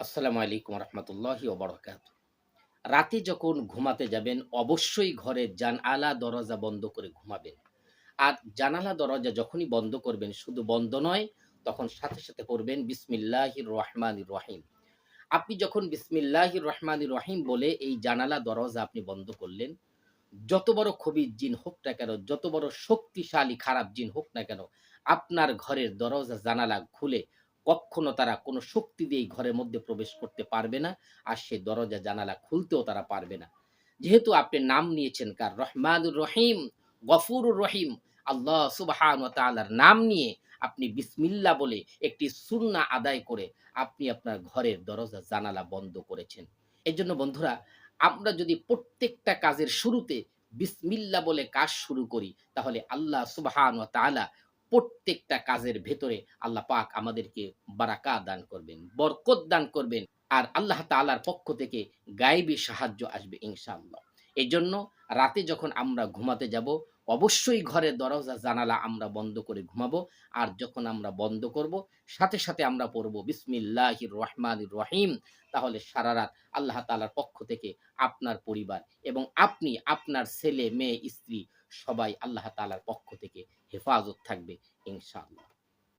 আসসালামু আলাইকুম রহমতুল্লাহি ওবরাকাত। রাতে যখন ঘুমাতে যাবেন অবশ্যই ঘরের জানালা দরজা বন্ধ করে ঘুমাবেন। আর জানালা দরজা যখনই বন্ধ করবেন শুধু বন্ধ নয়, তখন সাথে সাথে পড়বেন বিসমিল্লাহির রহমানির রহিম। আপনি যখন বিসমিল্লাহির রহমানির রহিম বলে এই জানালা দরজা আপনি বন্ধ করলেন, যত বড় খবির জিন হোক না কেন, যত বড় শক্তিশালী খারাপ জিন হোক না কেন, আপনার ঘরের দরজা জানালা খুলে কক্ষনো তারা কোনো শক্তি দিয়ে এই ঘরের মধ্যে প্রবেশ করতে পারবে না। আর সে দরজা জানালা খুলতেও তারা পারবে না। যেহেতু আপনি নাম নিয়েছেন কার? রহমানুর রহিম, গফুরুর রহিম। আল্লাহ সুবহানাহু ওয়া তাআলার নাম নিয়ে আপনি বিসমিল্লাহ বলে একটি সুন্নাহ আদায় করে আপনি আপনার ঘরের দরজা জানালা বন্ধ করেছেন। এজন্য বন্ধুরা, আমরা যদি প্রত্যেকটা কাজের শুরুতে বিসমিল্লাহ বলে কাজ শুরু করি, তাহলে আল্লাহ সুবহানাহু ওয়া তাআলা প্রত্যেকটা কাজের ভেতরে আল্লাহ পাক আমাদেরকে বারাকা দান করবেন, বরকত দান করবেন। আর আল্লাহ তাআলার পক্ষ থেকে গায়েবী সাহায্য আসবে ইনশাআল্লাহ। এজন্য রাতে যখন আমরা ঘুমাতে যাব, অবশ্যই ঘরের দরজা জানালা আমরা বন্ধ করে ঘুমাবো। আর যখন আমরা বন্ধ করব, সাথে সাথে আমরা পড়ব বিসমিল্লাহির রহমানির রহিম। তাহলে সারারাত আল্লাহ তাআলার পক্ষ থেকে আপনার পরিবার এবং আপনি, আপনার ছেলে, মেয়ে, স্ত্রী সবাই আল্লাহ তাআলার পক্ষ থেকে হেফাজত থাকবে ইনশাআল্লাহ।